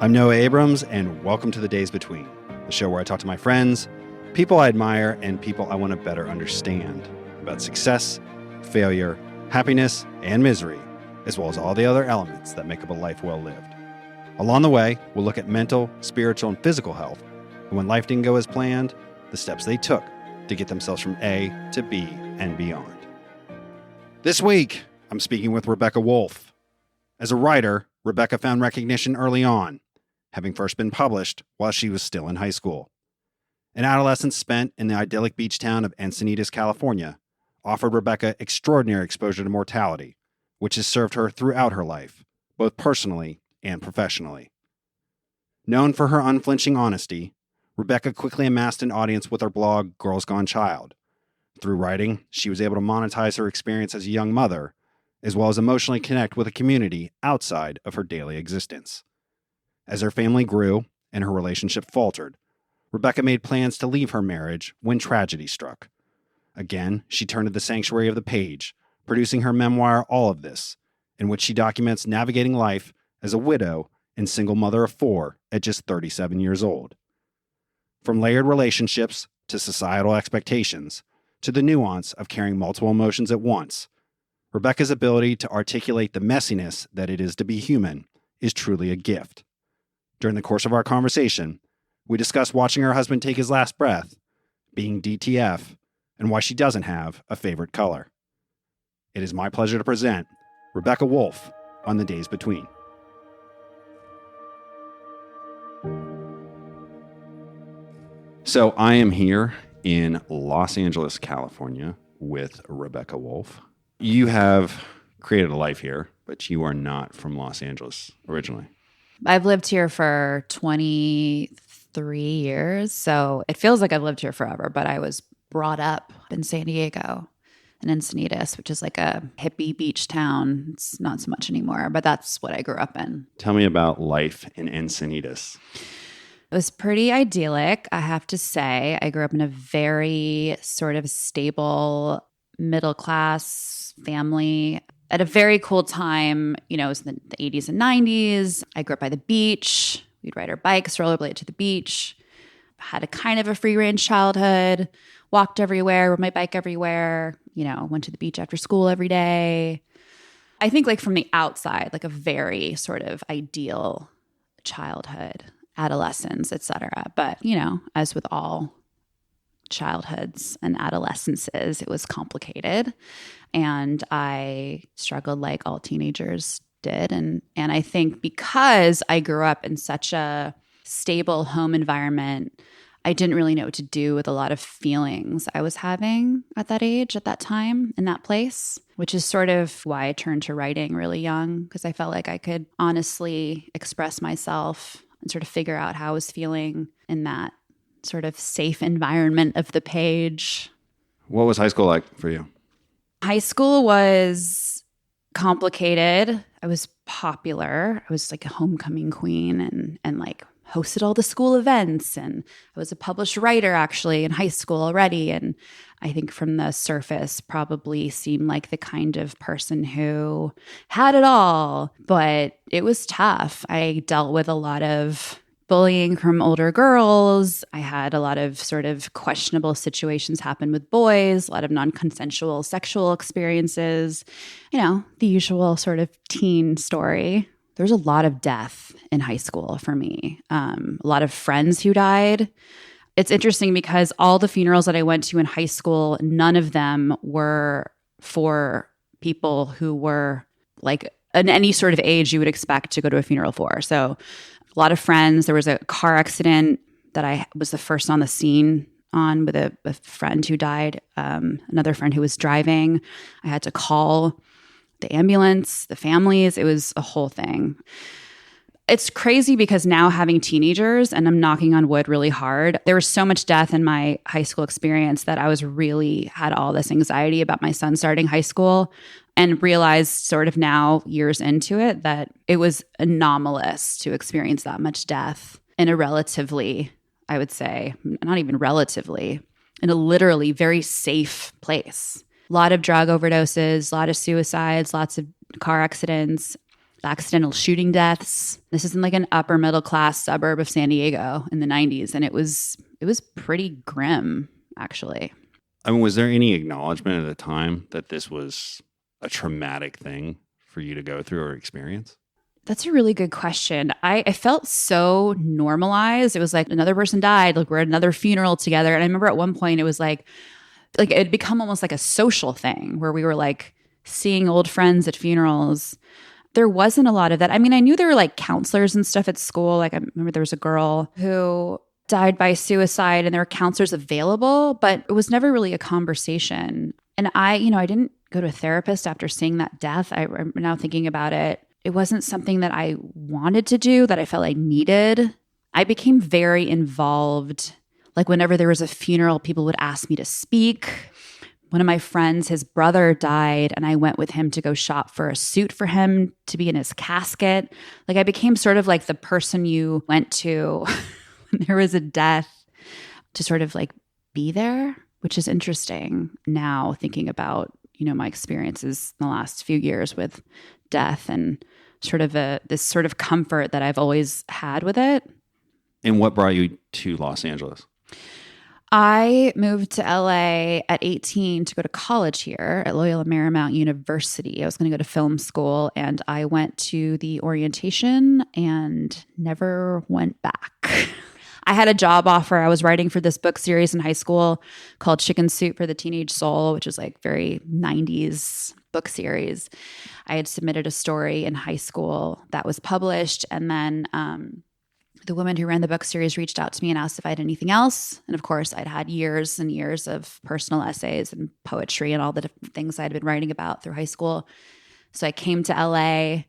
I'm Noah Abrams, and welcome to The Days Between, the show where I talk to my friends, people I admire, and people I want to better understand about success, failure, happiness, and misery, as well as all the other elements that make up a life well lived. Along the way, we'll look at mental, spiritual, and physical health, and when life didn't go as planned, the steps they took to get themselves from A to B and beyond. This week, I'm speaking with Rebecca Woolf. As a writer, Rebecca found recognition early on, having first been published while she was still in high school. An adolescence spent in the idyllic beach town of Encinitas, California, offered Rebecca extraordinary exposure to mortality, which has served her throughout her life, both personally and professionally. Known for her unflinching honesty, Rebecca quickly amassed an audience with her blog, Girls Gone Child. Through writing, she was able to monetize her experience as a young mother, as well as emotionally connect with a community outside of her daily existence. As her family grew and her relationship faltered, Rebecca made plans to leave her marriage when tragedy struck. Again, she turned to the sanctuary of the page, producing her memoir, All of This, in which she documents navigating life as a widow and single mother of 4 at just 37 years old. From layered relationships to societal expectations to the nuance of carrying multiple emotions at once, Rebecca's ability to articulate the messiness that it is to be human is truly a gift. During the course of our conversation, we discussed watching her husband take his last breath, being DTF, and why she doesn't have a favorite color. It is my pleasure to present Rebecca Woolf on The Days Between. So I am here in Los Angeles, California with Rebecca Woolf. You have created a life here, but you are not from Los Angeles originally. I've lived here for 23 years, so it feels like I've lived here forever, but I was brought up in San Diego, in Encinitas, which is like a hippie beach town. It's not so much anymore, but that's what I grew up in. Tell me about life in Encinitas. It was pretty idyllic, I have to say. I grew up in a very sort of stable, middle-class family at a very cool time. You know, it was in the 80s and 90s. I grew up by the beach. We'd ride our bikes, rollerblade to the beach. Had a kind of a free-range childhood. Walked everywhere, rode my bike everywhere. You know, went to the beach after school every day. I think like from the outside, like a very sort of ideal childhood, adolescence, etc. But, you know, as with all childhoods and adolescences, it was complicated. And I struggled like all teenagers did. And I think because I grew up in such a stable home environment, I didn't really know what to do with a lot of feelings I was having at that age, at that time, in that place, which is sort of why I turned to writing really young, because I felt like I could honestly express myself and sort of figure out how I was feeling in that sort of safe environment of the page. What was high school like for you? High school was complicated. I was popular. I was like a homecoming queen and like hosted all the school events. And I was a published writer actually in high school already. And I think from the surface probably seemed like the kind of person who had it all, but it was tough. I dealt with a lot of bullying from older girls. I had a lot of sort of questionable situations happen with boys, a lot of non-consensual sexual experiences, you know, the usual sort of teen story. There's a lot of death in high school for me. A lot of friends who died. It's interesting because all the funerals that I went to in high school, none of them were for people who were like in any sort of age you would expect to go to a funeral for. So a lot of friends. There was a car accident that I was the first on the scene on with a friend who died, another friend who was driving. I had to call the ambulance, the families. It was a whole thing. It's crazy because now having teenagers, and I'm knocking on wood really hard, there was so much death in my high school experience that I was really had all this anxiety about my son starting high school, and realized sort of now years into it that it was anomalous to experience that much death in a relatively, I would say, not even relatively, in a literally very safe place. A lot of drug overdoses, a lot of suicides, lots of car accidents. accidental shooting deaths. This is in like an upper middle class suburb of San Diego in the 90s. And it was pretty grim, actually. I mean, was there any acknowledgement at the time that this was a traumatic thing for you to go through or experience? That's a really good question. I felt so normalized. It was like another person died. Like we're at another funeral together. And I remember at one point it was like it had become almost like a social thing where we were like seeing old friends at funerals. There wasn't a lot of that. I mean, I knew there were like counselors and stuff at school. Like I remember there was a girl who died by suicide and there were counselors available, but it was never really a conversation. And I didn't go to a therapist after seeing that death. I'm now thinking about it. It wasn't something that I wanted to do, that I felt I needed. I became very involved. Like whenever there was a funeral, people would ask me to speak. One of my friends, his brother died, and I went with him to go shop for a suit for him to be in his casket. Like I became sort of like the person you went to when there was a death to sort of like be there, which is interesting now thinking about, my experiences in the last few years with death and sort of this sort of comfort that I've always had with it. And what brought you to Los Angeles? I moved to LA at 18 to go to college here at Loyola Marymount University. I was going to go to film school, and I went to the orientation and never went back. I had a job offer. I was writing for this book series in high school called Chicken Soup for the Teenage Soul, which is like very 90s book series. I had submitted a story in high school that was published. And then the woman who ran the book series reached out to me and asked if I had anything else. And of course, I'd had years and years of personal essays and poetry and all the different things I'd been writing about through high school. So I came to LA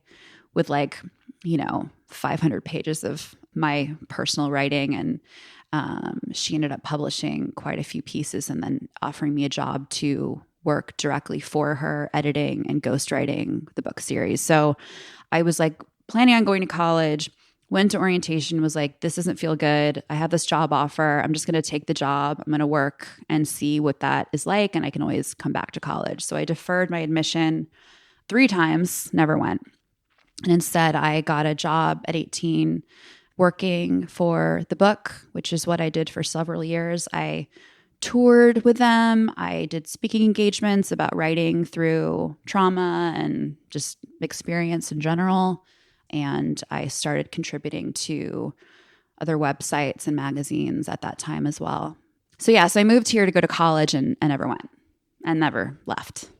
with 500 pages of my personal writing. And she ended up publishing quite a few pieces and then offering me a job to work directly for her, editing and ghostwriting the book series. So I was like planning on going to college, went to orientation, was like, this doesn't feel good. I have this job offer. I'm just going to take the job. I'm going to work and see what that is like. And I can always come back to college. So I deferred my admission 3 times, never went. And instead I got a job at 18 working for the book, which is what I did for several years. I toured with them. I did speaking engagements about writing through trauma and just experience in general. And I started contributing to other websites and magazines at that time as well. So I moved here to go to college and never went and never left.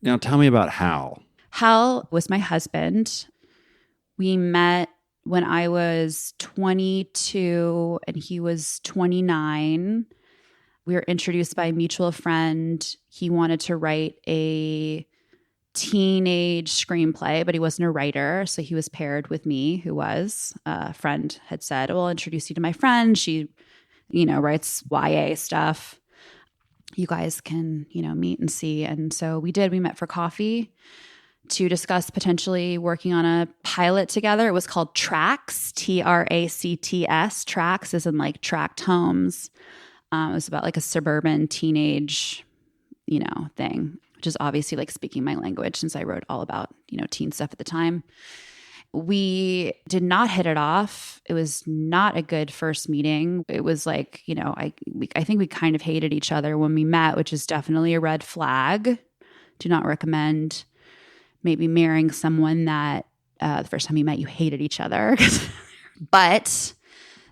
Now tell me about Hal. Hal was my husband. We met when I was 22 and he was 29. We were introduced by a mutual friend. He wanted to write a teenage screenplay, but he wasn't a writer. So he was paired with me, who was. A friend had said, well, I'll introduce you to my friend. She, writes YA stuff. You guys can, meet and see. And so we did. We met for coffee to discuss potentially working on a pilot together. It was called Tracks, Tracts. Tracks is in like tract homes. It was about like a suburban teenage, thing, which is obviously like speaking my language since I wrote all about, teen stuff at the time. We did not hit it off. It was not a good first meeting. It was like, I think we kind of hated each other when we met, which is definitely a red flag. Do not recommend maybe marrying someone that the first time you met, you hated each other. But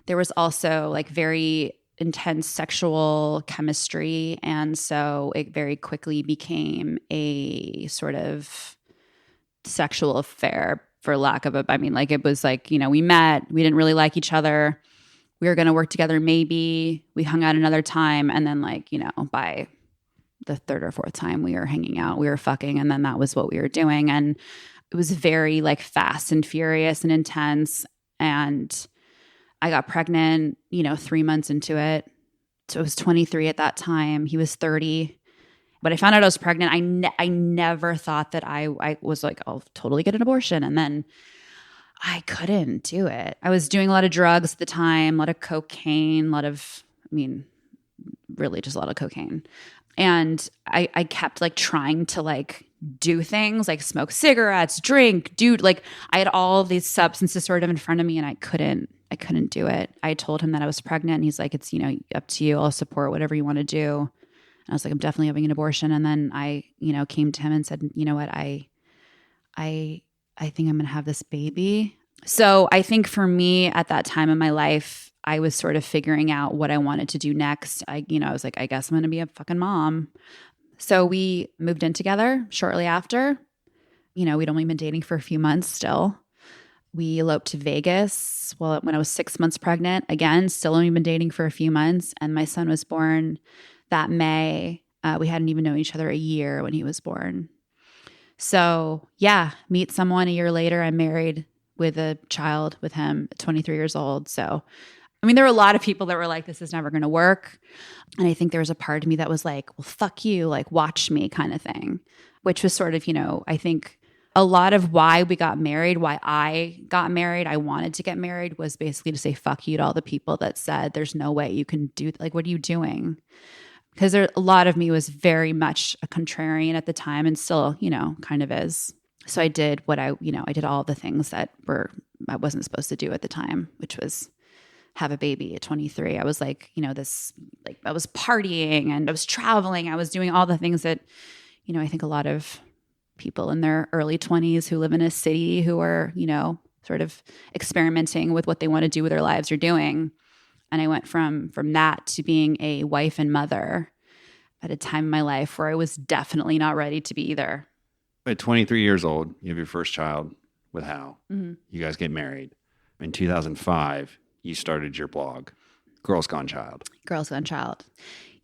there was also like very intense sexual chemistry. And so it very quickly became a sort of sexual affair, for lack of it was like, we met, we didn't really like each other. We were going to work together. Maybe we hung out another time. And then by the 3rd or 4th time we were hanging out, we were fucking. And then that was what we were doing. And it was very like fast and furious and intense. And I got pregnant, 3 months into it. So I was 23 at that time. He was 30. But I found out I was pregnant. I never thought that I was like, I'll totally get an abortion. And then I couldn't do it. I was doing a lot of drugs at the time, a lot of cocaine, really just a lot of cocaine. And I kept like trying to like do things like smoke cigarettes, drink, like I had all these substances sort of in front of me and I couldn't do it. I told him that I was pregnant and he's like, it's, up to you. I'll support whatever you want to do. And I was like, I'm definitely having an abortion. And then I, came to him and said, you know what, I think I'm going to have this baby. So I think for me at that time in my life, I was sort of figuring out what I wanted to do next. I was like, I guess I'm going to be a fucking mom. So we moved in together shortly after. We'd only been dating for a few months still. We eloped to Vegas when I was 6 months pregnant. Again, still only been dating for a few months. And my son was born that May. We hadn't even known each other a year when he was born. So yeah, meet someone a year later. I'm married with a child with him at 23 years old. So there were a lot of people that were like, this is never going to work. And I think there was a part of me that was like, well, fuck you, like watch me kind of thing, which was sort of, I think a lot of why we got married, why I got married, I wanted to get married was basically to say fuck you to all the people that said, there's no way you can do, like, what are you doing? Because a lot of me was very much a contrarian at the time and still, kind of is. So I did I did all the things that I wasn't supposed to do at the time, which was have a baby at 23. I was like, I was partying and I was traveling. I was doing all the things that, I think a lot of people in their early 20s who live in a city who are, sort of experimenting with what they want to do with their lives are doing. And I went from that to being a wife and mother at a time in my life where I was definitely not ready to be either. At 23 years old, you have your first child with Hal. Mm-hmm. You guys get married. In 2005, you started your blog, Girls Gone Child. Girls Gone Child.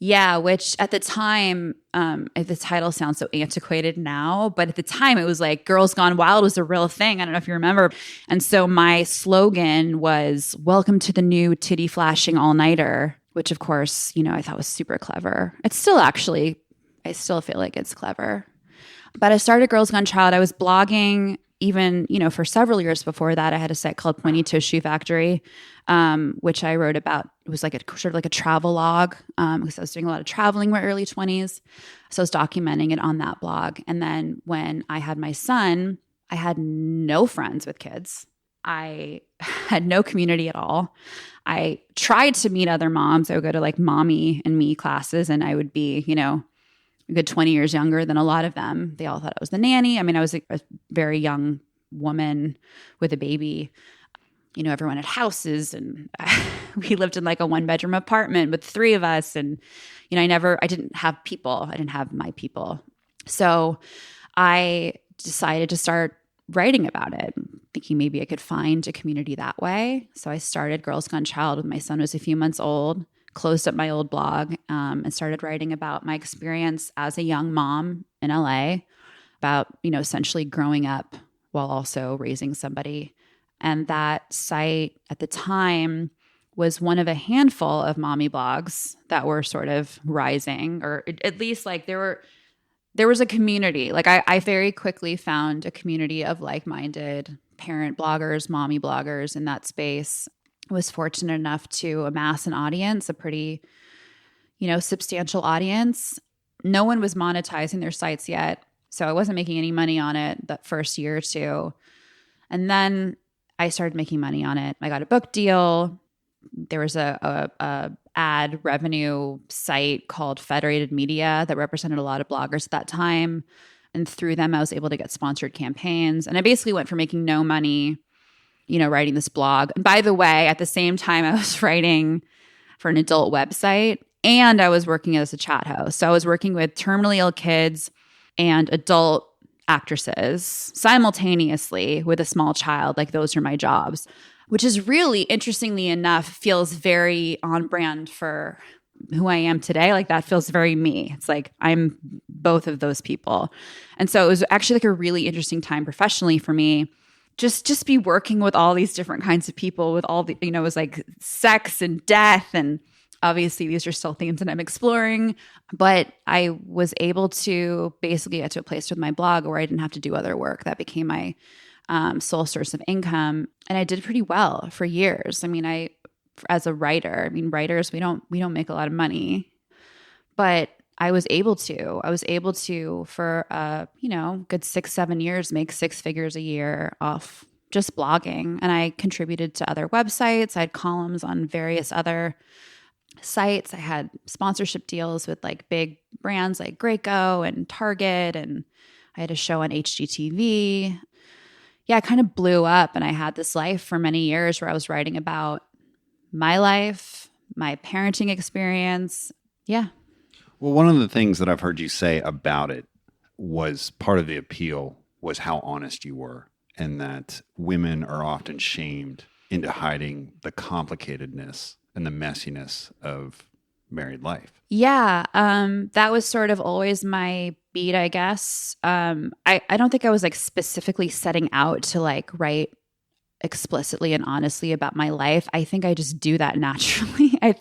Yeah, which at the time, the title sounds so antiquated now, but at the time it was like Girls Gone Wild was a real thing. I don't know if you remember. And so my slogan was, welcome to the new titty flashing all-nighter, which of course, I thought was super clever. It's still actually, I still feel like it's clever. But I started Girls Gone Child. I was blogging even, for several years before that. I had a site called Pointy Toe Shoe Factory, which I wrote about. It was like sort of like a travel log because I was doing a lot of traveling in my early 20s. So I was documenting it on that blog. And then when I had my son, I had no friends with kids. I had no community at all. I tried to meet other moms. I would go to like mommy and me classes and I would be, a good 20 years younger than a lot of them. They all thought I was the nanny. I was a very young woman with a baby. Everyone had houses and we lived in like a 1-bedroom apartment with 3 of us. And, I didn't have people. I didn't have my people. So I decided to start writing about it, thinking maybe I could find a community that way. So I started Girls Gone Child when my son was a few months old. Closed up my old blog and started writing about my experience as a young mom in LA, about, essentially growing up while also raising somebody. And that site at the time was one of a handful of mommy blogs that were sort of rising, or at least like there was a community. Like I very quickly found a community of like-minded parent bloggers, mommy bloggers in that space. Was fortunate enough to amass an audience, a pretty, substantial audience. No one was monetizing their sites yet, so I wasn't making any money on it that first year or two. And then I started making money on it. I got a book deal. There was a ad revenue site called Federated Media that represented a lot of bloggers at that time. And through them, I was able to get sponsored campaigns. And I basically went from making no money writing this blog. And by the way, at the same time, I was writing for an adult website and I was working as a chat host. So I was working with terminally ill kids and adult actresses simultaneously with a small child. Like those are my jobs, which is really, interestingly enough, feels very on brand for who I am today. Like that feels very me. It's like I'm both of those people. And so it was actually like a really interesting time professionally for me. Just be working with all these different kinds of people with all the, it was like sex and death. And obviously these are still themes that I'm exploring, but I was able to basically get to a place with my blog where I didn't have to do other work. That became my sole source of income. And I did pretty well for years. As a writer, writers, we don't make a lot of money, but I was able to for good 6-7 years make 6 figures a year off just blogging. And I contributed to other websites. I had columns on various other sites. I had sponsorship deals with like big brands like Graco and Target, and I had a show on HGTV. Yeah, I kind of blew up, and I had this life for many years where I was writing about my life, my parenting experience. Yeah. Well, one of the things that I've heard you say about it was part of the appeal was how honest you were, and that women are often shamed into hiding the complicatedness and the messiness of married life. Yeah, that was sort of always my beat, I guess. I don't think I was like specifically setting out to like write explicitly and honestly about my life. I think I just do that naturally. I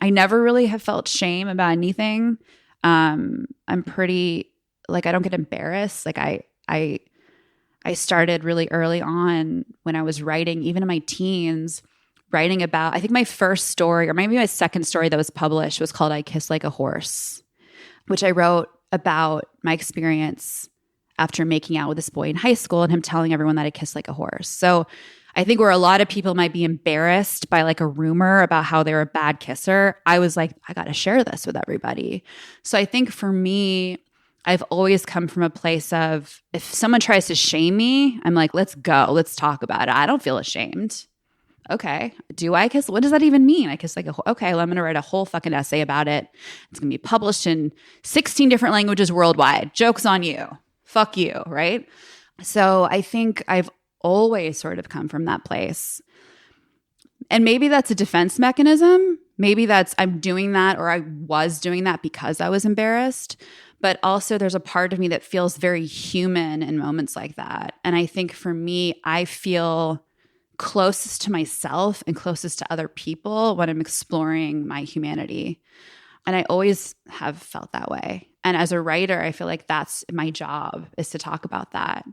never really have felt shame about anything. I'm pretty like, I don't get embarrassed. Like I started really early on when I was writing, even in my teens, writing about, I think my first story or maybe my second story that was published was called I Kiss Like a Horse, which I wrote about my experience after making out with this boy in high school and him telling everyone that I kissed like a horse. So I think where a lot of people might be embarrassed by like a rumor about how they're a bad kisser, I was like, I got to share this with everybody. So I think for me, I've always come from a place of if someone tries to shame me, I'm like, let's go. Let's talk about it. I don't feel ashamed. Okay. Do I kiss? What does that even mean? I kiss like a, okay, well, I'm going to write a whole fucking essay about it. It's going to be published in 16 different languages worldwide. Joke's on you. Fuck you. Right. So I think I've always sort of come from that place. And maybe that's a defense mechanism. Maybe that's I'm doing that or I was doing that because I was embarrassed. But also there's a part of me that feels very human in moments like that. And I think for me, I feel closest to myself and closest to other people when I'm exploring my humanity. And I always have felt that way. And as a writer, I feel like that's my job is to talk about that.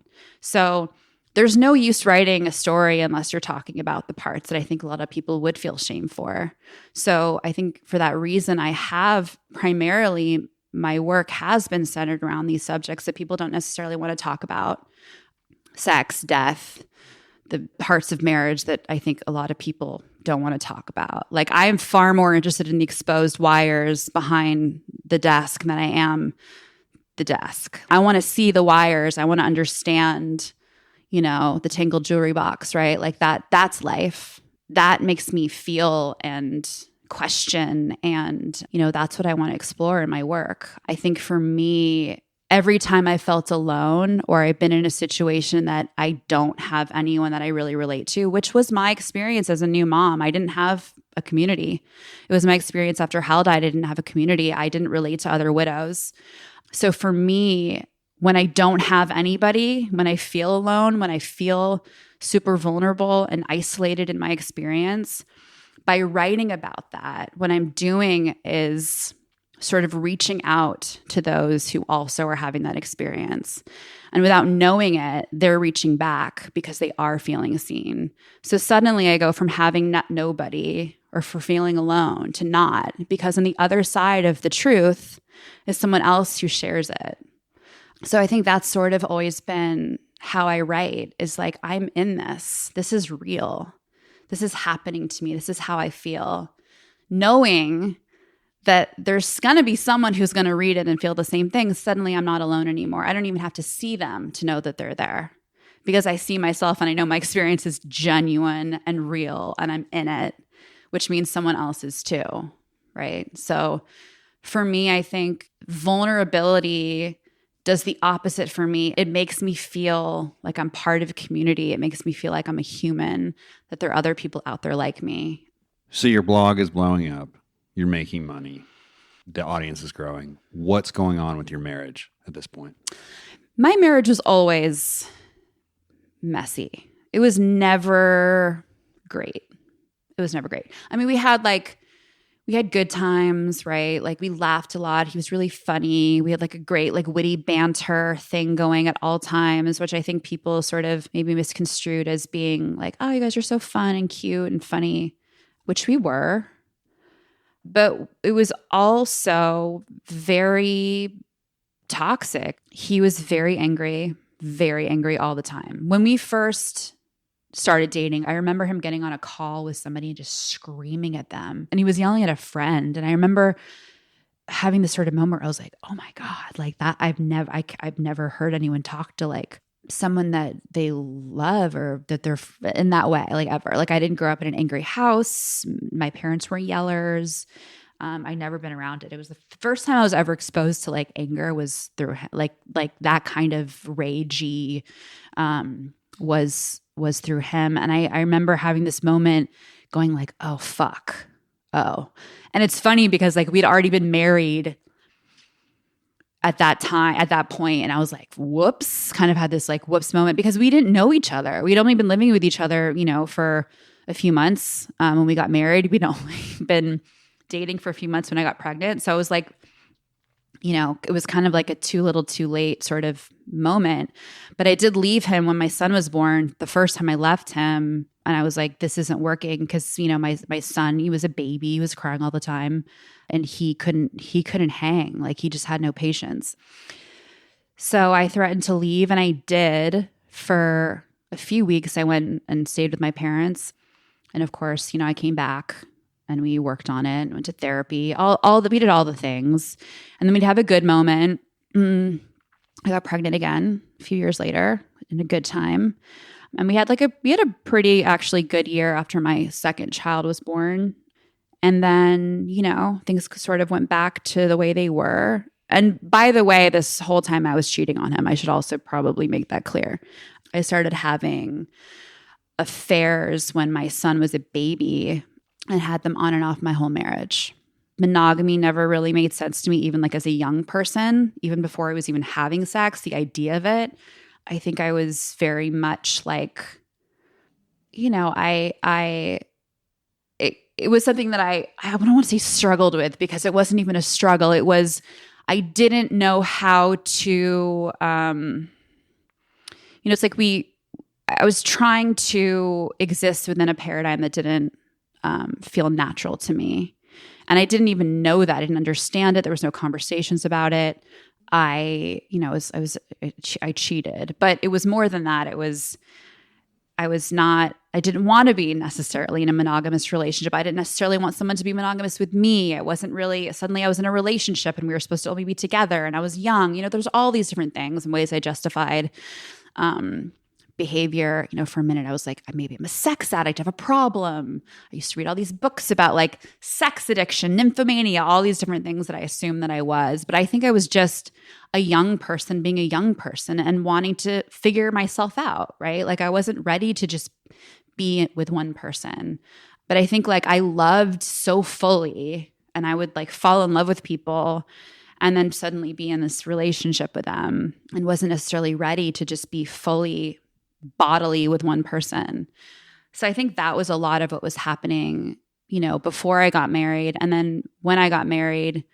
So there's no use writing a story unless you're talking about the parts that I think a lot of people would feel shame for. So I think for that reason, I have primarily my work has been centered around these subjects that people don't necessarily want to talk about. Sex, death, the parts of marriage that I think a lot of people don't want to talk about. Like I am far more interested in the exposed wires behind the desk than I am the desk. I want to see the wires. I want to understand, the tangled jewelry box, right? Like that's life. That makes me feel and question. And, that's what I want to explore in my work. I think for me, every time I felt alone or I've been in a situation that I don't have anyone that I really relate to, which was my experience as a new mom. I didn't have a community. It was my experience after Hal died. I didn't have a community. I didn't relate to other widows. So for me, when I don't have anybody, when I feel alone, when I feel super vulnerable and isolated in my experience, by writing about that, what I'm doing is sort of reaching out to those who also are having that experience. And without knowing it, they're reaching back because they are feeling seen. So suddenly I go from having nobody or for feeling alone to not, because on the other side of the truth is someone else who shares it. So I think that's sort of always been how I write is like, I'm in this. This is real. This is happening to me. This is how I feel. Knowing that there's going to be someone who's going to read it and feel the same thing. Suddenly I'm not alone anymore. I don't even have to see them to know that they're there because I see myself and I know my experience is genuine and real and I'm in it, which means someone else is too, right? So for me, I think vulnerability does the opposite for me. It makes me feel like I'm part of a community. It makes me feel like I'm a human, that there are other people out there like me. So your blog is blowing up. You're making money. The audience is growing. What's going on with your marriage at this point? My marriage was always messy. It was never great. It was never great. I mean, we had good times, right? Like we laughed a lot. He was really funny. We had like a great like witty banter thing going at all times, which I think people sort of maybe misconstrued as being like, oh, you guys are so fun and cute and funny, which we were. But it was also very toxic. He was very angry all the time. When we first started dating, I remember him getting on a call with somebody and just screaming at them. And he was yelling at a friend. And I remember having this sort of moment where I was like, oh my God, like that. I've never heard anyone talk to like someone that they love or that they're in that way, like ever. Like I didn't grow up in an angry house. My parents were yellers. I'd never been around it. It was the first time I was ever exposed to like anger was through like that kind of ragey, was through him. And I remember having this moment going like, oh, fuck. Oh. And it's funny because like we'd already been married at that point. And I was like, whoops, kind of had this like whoops moment because we didn't know each other. We'd only been living with each other, for a few months when we got married. We'd only been dating for a few months when I got pregnant. So it was like, it was kind of like a too little too late sort of moment. But I did leave him when my son was born. The first time I left him and I was like, this isn't working because, my son, he was a baby. He was crying all the time and he couldn't hang. Like he just had no patience. So I threatened to leave and I did for a few weeks. I went and stayed with my parents. And of course, I came back and we worked on it, went to therapy, we did all the things. And then we'd have a good moment. I got pregnant again a few years later in a good time. And we had a pretty actually good year after my second child was born. And then, things sort of went back to the way they were. And by the way, this whole time I was cheating on him. I should also probably make that clear. I started having affairs when my son was a baby and had them on and off my whole marriage. Monogamy never really made sense to me, even like as a young person, even before I was even having sex, the idea of it. I think I was very much like, it was something that I don't want to say struggled with because it wasn't even a struggle. It was, I didn't know how to, it's like I was trying to exist within a paradigm that didn't feel natural to me. And I didn't even know that. I didn't understand it. There was no conversations about it. I cheated, but it was more than that. I didn't want to be necessarily in a monogamous relationship. I didn't necessarily want someone to be monogamous with me. It wasn't really, suddenly I was in a relationship and we were supposed to only be together and I was young. There's all these different things and ways I justified behavior. For a minute I was like, maybe I'm a sex addict, I have a problem. I used to read all these books about like sex addiction, nymphomania, all these different things that I assumed that I was. But I think I was just a young person being a young person and wanting to figure myself out, right? Like I wasn't ready to just be with one person. But I think like I loved so fully and I would like fall in love with people and then suddenly be in this relationship with them and wasn't necessarily ready to just be fully bodily with one person. So I think that was a lot of what was happening, before I got married. And then when I got married,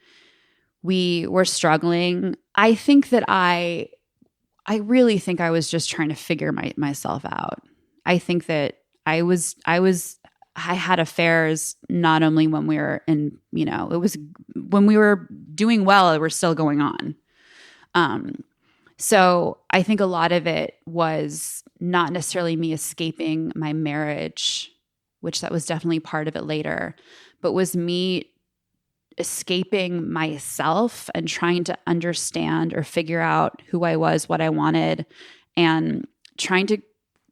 we were struggling. I think that I really think I was just trying to figure myself out. I think that I had affairs not only when we were in, it was when we were doing well, they were still going on. So I think a lot of it was not necessarily me escaping my marriage, which that was definitely part of it later, but was me escaping myself and trying to understand or figure out who I was, what I wanted, and trying to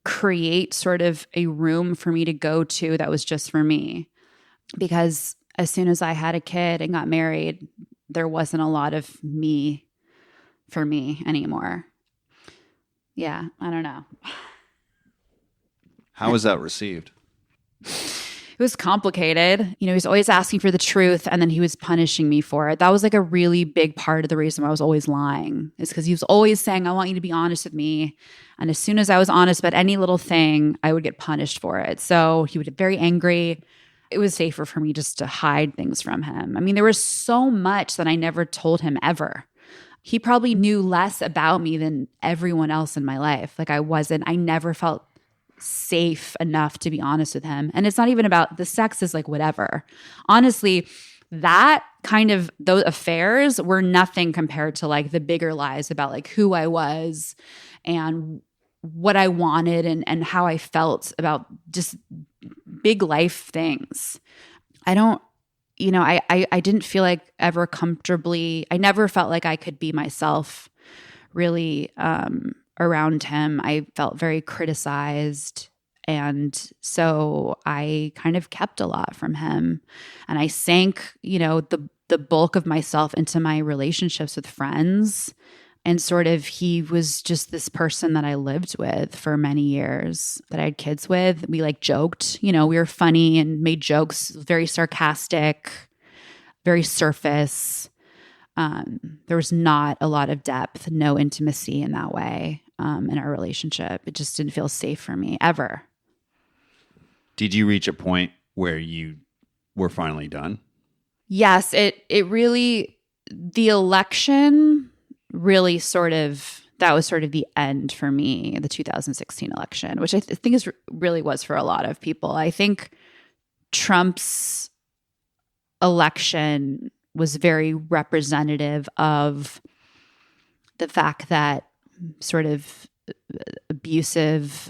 create sort of a room for me to go to that was just for me. Because as soon as I had a kid and got married, there wasn't a lot of me for me anymore. Yeah, I don't know. How was that received? It was complicated. He was always asking for the truth and then he was punishing me for it. That was like a really big part of the reason why I was always lying, is because he was always saying, I want you to be honest with me. And as soon as I was honest about any little thing, I would get punished for it. So he would get very angry. It was safer for me just to hide things from him. I mean, there was so much that I never told him ever. He probably knew less about me than everyone else in my life. Like I never felt safe enough to be honest with him. And it's not even about the sex is like whatever. Honestly, that kind of, those affairs were nothing compared to like the bigger lies about like who I was and what I wanted and how I felt about just big life things. I don't, I didn't feel like ever comfortably, I never felt like I could be myself really around him. I felt very criticized. And so I kind of kept a lot from him. And I sank, the bulk of myself into my relationships with friends. And sort of he was just this person that I lived with for many years, that I had kids with. We like joked, we were funny and made jokes, very sarcastic, very surface. There was not a lot of depth, no intimacy in that way in our relationship. It just didn't feel safe for me ever. Did you reach a point where you were finally done? Yes, it really, the election really that was sort of the end for me, the 2016 election, which I think really was for a lot of people. I think Trump's election was very representative of the fact that sort of abusive,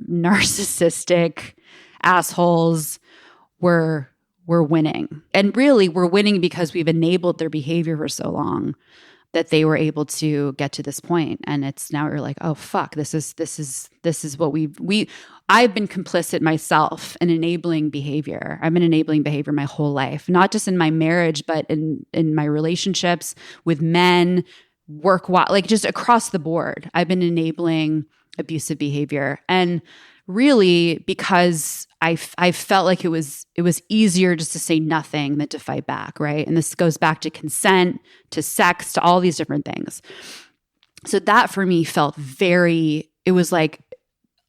narcissistic assholes were winning. And really we're winning because we've enabled their behavior for so long that they were able to get to this point. And it's now you're like, oh fuck, this is what I've been complicit myself in enabling behavior. I've been enabling behavior my whole life, not just in my marriage, but in my relationships with men, like just across the board. I've been enabling abusive behavior. And really because I felt like it was easier just to say nothing than to fight back, right? And this goes back to consent, to sex, to all these different things. So that for me felt it was like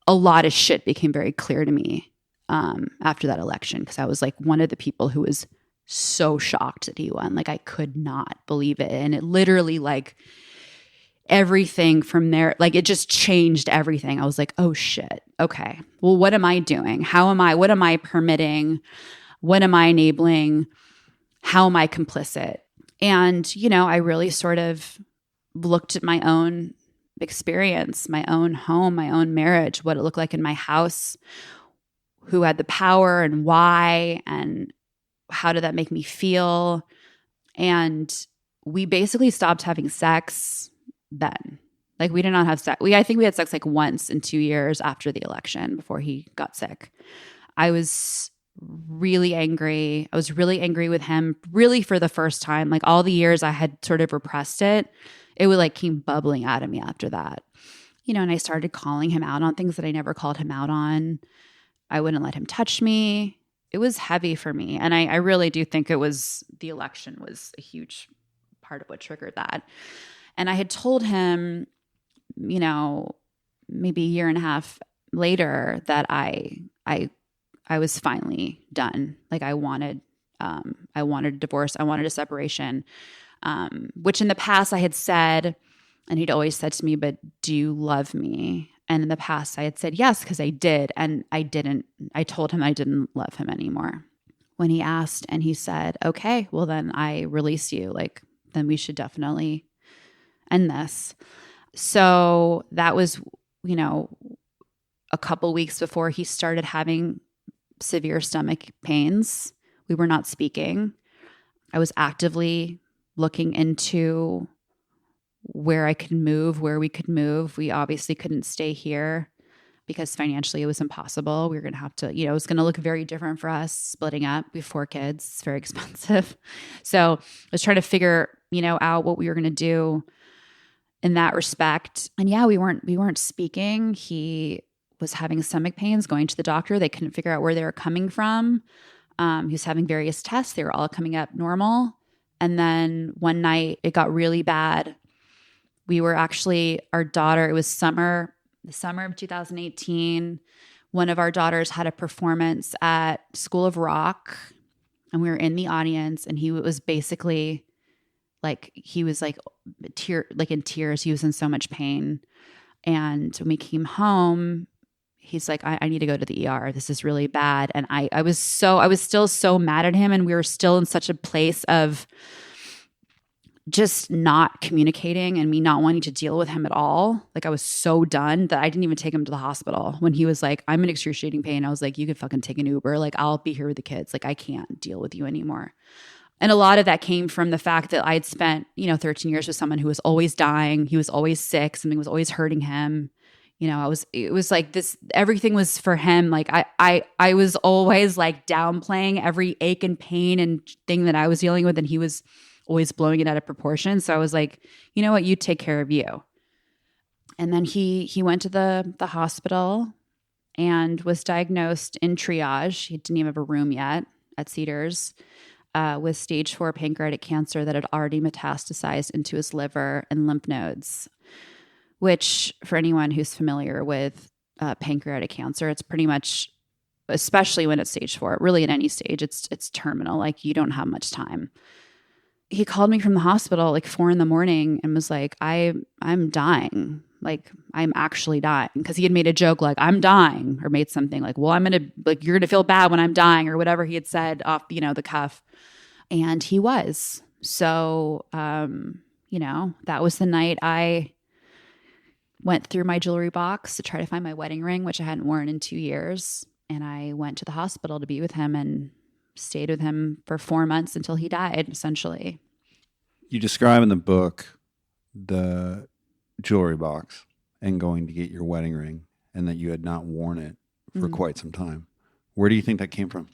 a lot of shit became very clear to me after that election, because I was like one of the people who was so shocked that he won. Like I could not believe it. And it literally like everything from there, like it just changed everything. I was like, oh shit. Okay. Well, what am I doing? What am I permitting? What am I enabling? How am I complicit? And, I really sort of looked at my own experience, my own home, my own marriage, what it looked like in my house, who had the power and why, and how did that make me feel? And we basically stopped having sex then. Like we did not have sex. I think we had sex like once in 2 years after the election before he got sick. I was really angry. I was really angry with him really for the first time. Like all the years I had sort of repressed it, it would like came bubbling out of me after that. And I started calling him out on things that I never called him out on. I wouldn't let him touch me. It was heavy for me. And I really do think the election was a huge part of what triggered that. And I had told him, maybe a year and a half later that I was finally done. Like I wanted a divorce. I wanted a separation, which in the past I had said, and he'd always said to me, but do you love me? And in the past I had said yes, because I did. And I didn't. I told him I didn't love him anymore. When he asked and he said, okay, well then I release you. Like, then we should definitely end this. So that was, a couple weeks before he started having severe stomach pains. We were not speaking. I was actively looking into where we could move. We obviously couldn't stay here because financially it was impossible. We were going to have to, it was going to look very different for us splitting up. We have 4 kids. It's very expensive. So I was trying to figure, out what we were going to do in that respect. And yeah, we weren't speaking. He was having stomach pains, going to the doctor. They couldn't figure out where they were coming from. He was having various tests. They were all coming up normal. And then one night it got really bad. We were actually, our daughter, it was the summer of 2018. One of our daughters had a performance at School of Rock, and we were in the audience, and he was basically he was in tears. He was in so much pain. And when we came home, he's like, I need to go to the ER. This is really bad. And I was still so mad at him. And we were still in such a place of just not communicating and me not wanting to deal with him at all. Like I was so done that I didn't even take him to the hospital. When he was like, I'm in excruciating pain, I was like, you could fucking take an Uber. Like I'll be here with the kids. Like I can't deal with you anymore. And a lot of that came from the fact that I had spent, 13 years with someone who was always dying. He was always sick. Something was always hurting him. It was like this, everything was for him. Like I was always like downplaying every ache and pain and thing that I was dealing with. And he was always blowing it out of proportion. So I was like, you know what, you take care of you. And then he went to the hospital and was diagnosed in triage. He didn't even have a room yet at Cedars with stage 4 pancreatic cancer that had already metastasized into his liver and lymph nodes, which for anyone who's familiar with pancreatic cancer, it's pretty much, especially when it's stage 4, really at any stage, it's terminal. Like you don't have much time. He called me from the hospital like 4 a.m. and was like, I'm dying. Like I'm actually dying. Because he had made a joke like, I'm dying, or made something like, well, you're going to feel bad when I'm dying, or whatever he had said off, the cuff. And he was. So, that was the night I went through my jewelry box to try to find my wedding ring, which I hadn't worn in 2 years. And I went to the hospital to be with him and stayed with him for 4 months until he died, essentially. You describe in the book the jewelry box and going to get your wedding ring, and that you had not worn it for quite some time. Where do you think that came from?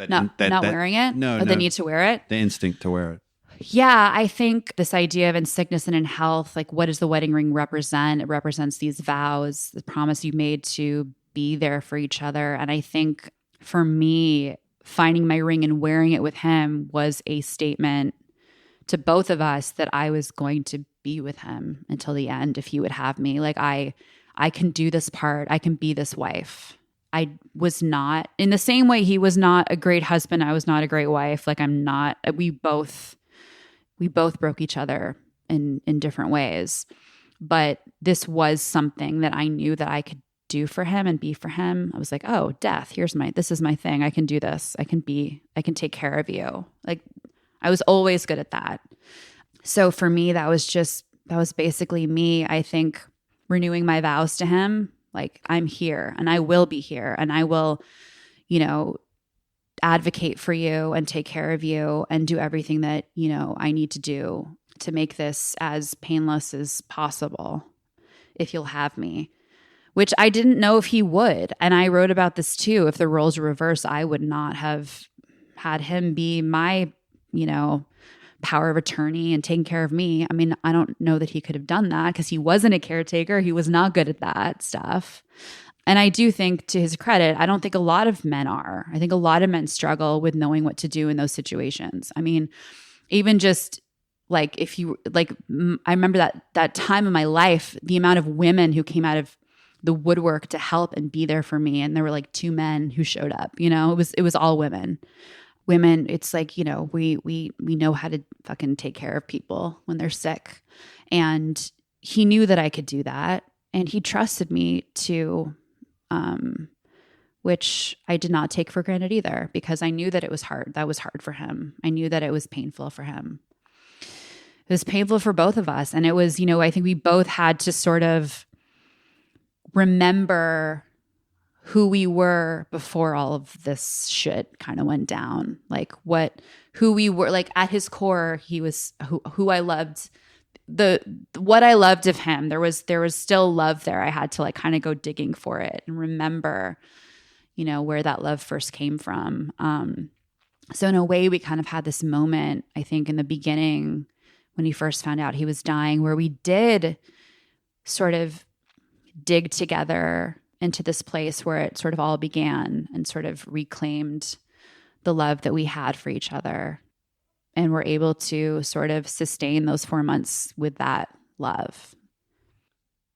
Not wearing it? No. The need to wear it? The instinct to wear it. Yeah, I think this idea of in sickness and in health, like what does the wedding ring represent? It represents these vows, the promise you made to be there for each other. And I think for me, finding my ring and wearing it with him was a statement to both of us that I was going to be with him until the end if he would have me. Like I can do this part. I can be this wife. I was not, in the same way he was not a great husband, I was not a great wife. Like I'm not, we both broke each other in different ways. But this was something that I knew that I could do for him and be for him. I was like, oh, death, this is my thing. I can do this. I can take care of you. Like I was always good at that. So for me, that was basically me, I think, renewing my vows to him. Like I'm here and I will be here and I will, advocate for you and take care of you and do everything that, I need to do to make this as painless as possible if you'll have me, which I didn't know if he would. And I wrote about this too. If the roles were reversed, I would not have had him be my, power of attorney and taking care of me. I mean, I don't know that he could have done that because he wasn't a caretaker. He was not good at that stuff. And I do think, to his credit, I don't think a lot of men are. I think a lot of men struggle with knowing what to do in those situations. I mean, even just like I remember that time in my life, the amount of women who came out of the woodwork to help and be there for me. And there were like 2 men who showed up, it was all women. Women, it's like, we know how to fucking take care of people when they're sick. And he knew that I could do that. And he trusted me to, which I did not take for granted either, because I knew that it was hard. That was hard for him. I knew that it was painful for him. It was painful for both of us. And it was, I think we both had to sort of remember who we were before all of this shit kind of went down. Like who we were, like at his core, he was who I loved, what I loved of him. There was still love there. I had to like kind of go digging for it and remember, where that love first came from. So in a way, we kind of had this moment, I think, in the beginning when he first found out he was dying, where we did sort of dig together into this place where it sort of all began and sort of reclaimed the love that we had for each other. And we're able to sort of sustain those 4 months with that love.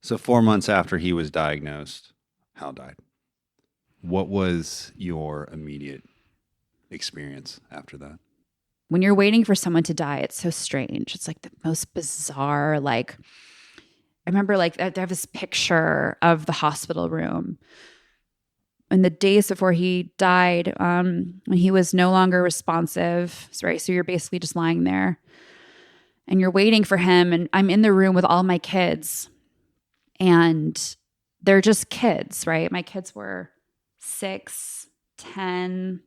So 4 months after he was diagnosed, Hal died. What was your immediate experience after that? When you're waiting for someone to die, it's so strange. It's like the most bizarre, like I remember like I have this picture of the hospital room in the days before he died, when he was no longer responsive, right? So you're basically just lying there and you're waiting for him. And I'm in the room with all my kids and they're just kids, right? My kids were 6, 10,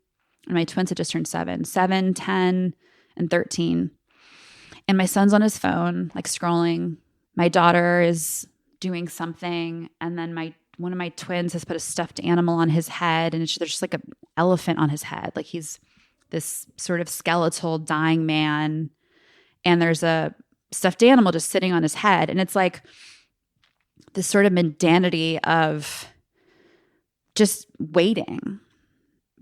and my twins had just turned 7, 10, and 13. And my son's on his phone, like scrolling. My daughter is doing something. And then one of my twins has put a stuffed animal on his head, and there's just like an elephant on his head. Like he's this sort of skeletal dying man, and there's a stuffed animal just sitting on his head. And it's like this sort of mundanity of just waiting.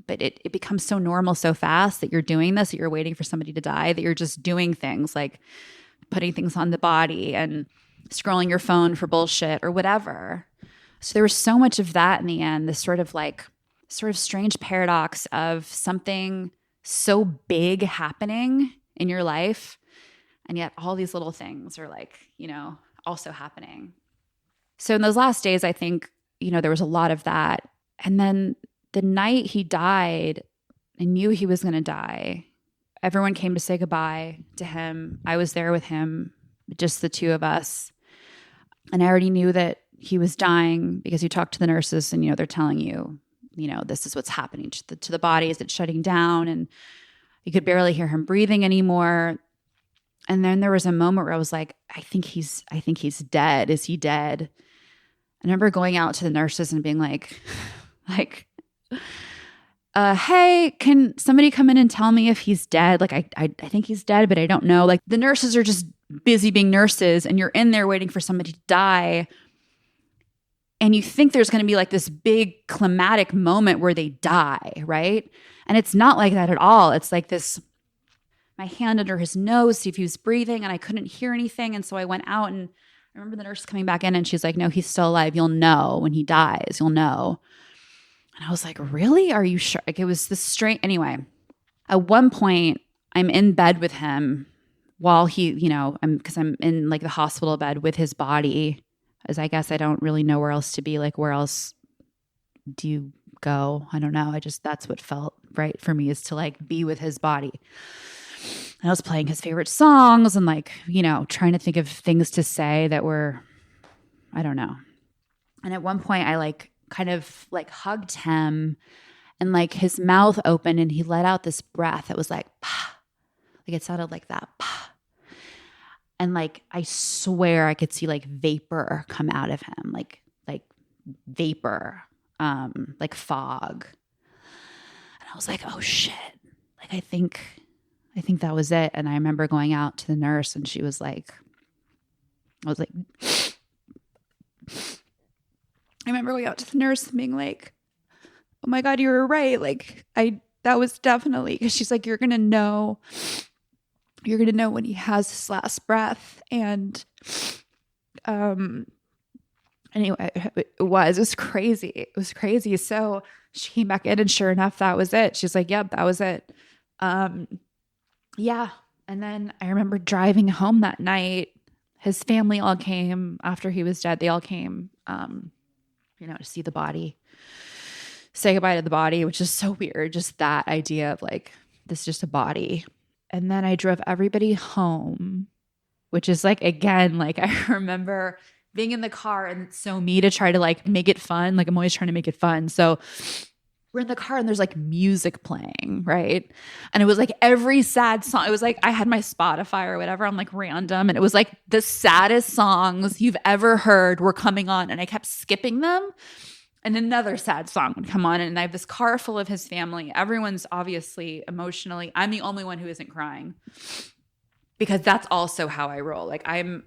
But it becomes so normal so fast that you're doing this, that you're waiting for somebody to die, that you're just doing things like putting things on the body and scrolling your phone for bullshit or whatever. So there was so much of that in the end, this sort of strange paradox of something so big happening in your life, and yet all these little things are like, also happening. So in those last days, I think, there was a lot of that. And then the night he died, I knew he was going to die. Everyone came to say goodbye to him. I was there with him, just the two of us. And I already knew that he was dying because you talk to the nurses and, they're telling you, this is what's happening to the body. Is it shutting down? And you could barely hear him breathing anymore. And then there was a moment where I was like, I think he's dead. Is he dead? I remember going out to the nurses and being like, hey, can somebody come in and tell me if he's dead? Like, I think he's dead, but I don't know. Like, the nurses are just busy being nurses, and you're in there waiting for somebody to die. And you think there's going to be like this big climatic moment where they die, right? And it's not like that at all. It's like this, my hand under his nose, see if he was breathing, and I couldn't hear anything. And so I went out, and I remember the nurse coming back in, and she's like, no, he's still alive. You'll know when he dies. You'll know. And I was like, really? Are you sure? Like, it was this strange. Anyway, at one point, I'm in bed with him while he, because I'm in like the hospital bed with his body, as I guess I don't really know where else to be. Like, where else do you go? I don't know. That's what felt right for me, is to like be with his body. And I was playing his favorite songs and like, trying to think of things to say that were, I don't know. And at one point I like kind of like hugged him, and like his mouth opened and he let out this breath that was like, pah. Like it sounded like that. Pah. And like, I swear I could see like vapor come out of him, like vapor, like fog. And I was like, oh shit. Like, I think that was it. And I remember going out to the nurse, and she was like, I remember going out to the nurse and being like, oh my God, you were right. Like, that was definitely, because she's like, you're going to know when he has his last breath. And, anyway, it was crazy. It was crazy. So she came back in, and sure enough, that was it. She's like, yep, that was it. Yeah. And then I remember driving home that night. His family all came after he was dead. They all came, to see the body, say goodbye to the body, which is so weird. Just that idea of like, this is just a body. And then I drove everybody home, which is like, again, like I remember being in the car, and it's so me to try to like make it fun. Like, I'm always trying to make it fun. So we're in the car, and there's like music playing, right? And it was like every sad song. It was like I had my Spotify or whatever on like random, and it was like the saddest songs you've ever heard were coming on, and I kept skipping them. And another sad song would come on, and I have this car full of his family. Everyone's obviously emotionally. I'm the only one who isn't crying, because that's also how I roll. Like, I'm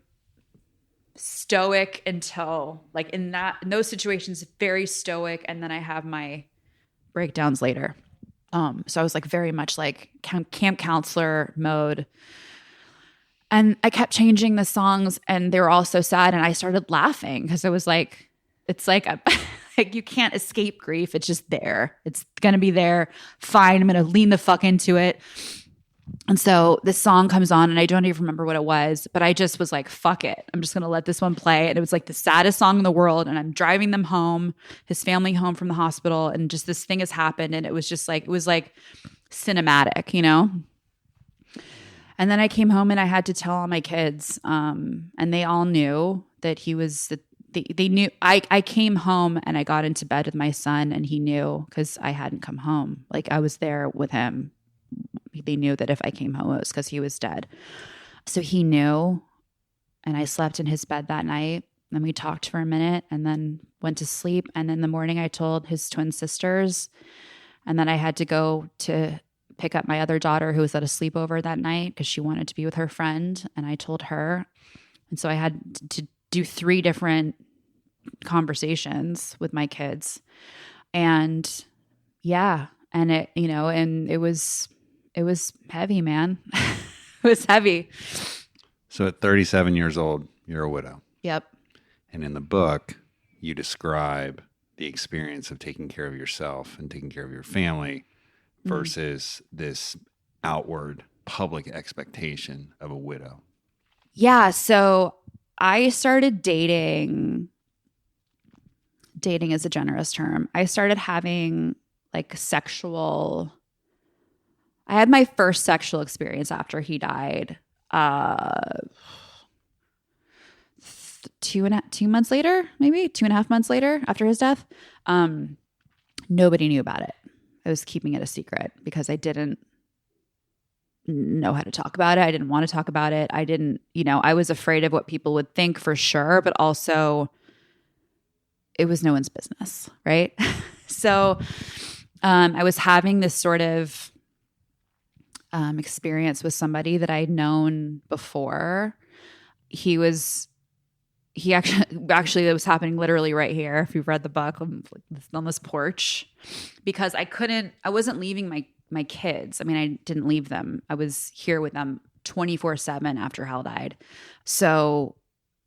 stoic until like in those situations, very stoic, and then I have my breakdowns later. So I was like very much like camp counselor mode. And I kept changing the songs, and they were all so sad. And I started laughing because it was like, it's like, like you can't escape grief. It's just there. It's going to be there. Fine. I'm going to lean the fuck into it. And so this song comes on and I don't even remember what it was, but I just was like, fuck it. I'm just going to let this one play. And it was like the saddest song in the world. And I'm driving them home, his family home from the hospital. And just this thing has happened. And it was just like, it was like cinematic, you know? And then I came home and I had to tell all my kids. And they all knew that he was, they knew. I came home and I got into bed with my son and he knew because I hadn't come home. Like I was there with him. They knew that if I came home, it was because he was dead. So he knew, and I slept in his bed that night. And we talked for a minute and then went to sleep. And in the morning, I told his twin sisters. And then I had to go to pick up my other daughter who was at a sleepover that night because she wanted to be with her friend. And I told her. And so I had to do 3 different conversations with my kids. And yeah, and it, you know, and it was heavy, man. It was heavy. So at 37 years old, you're a widow. Yep. And in the book, you describe the experience of taking care of yourself and taking care of your family versus this outward public expectation of a widow. Yeah. So I started dating is a generous term. I started having like I had my first sexual experience after he died. 2 months later, maybe 2.5 months later after his death. Nobody knew about it. I was keeping it a secret because I didn't know how to talk about it. I didn't want to talk about it. I didn't, I was afraid of what people would think for sure, but also it was no one's business, right? So I was having this sort of experience with somebody that I'd known before. He actually it was happening literally right here. If you've read the book, on this porch, because I wasn't leaving my kids. I mean, I didn't leave them. I was here with them 24/7 after Hal died. So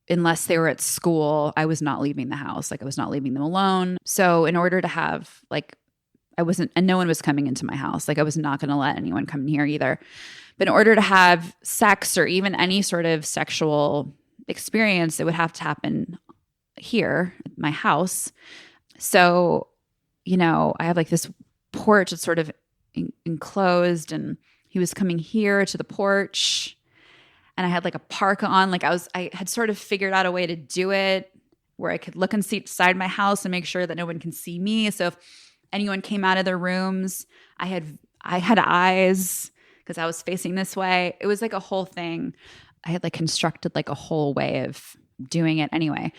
unless they were at school, I was not leaving the house. Like I was not leaving them alone. So in order to have and no one was coming into my house. Like I was not going to let anyone come in here either. But in order to have sex or even any sort of sexual experience, it would have to happen here at my house. So, I have like this porch that's sort of enclosed, and he was coming here to the porch, and I had like a parka on. Like I had sort of figured out a way to do it where I could look inside my house and make sure that no one can see me. So if anyone came out of their rooms, I had eyes because I was facing this way. It was like a whole thing. I had like constructed like a whole way of doing it anyway.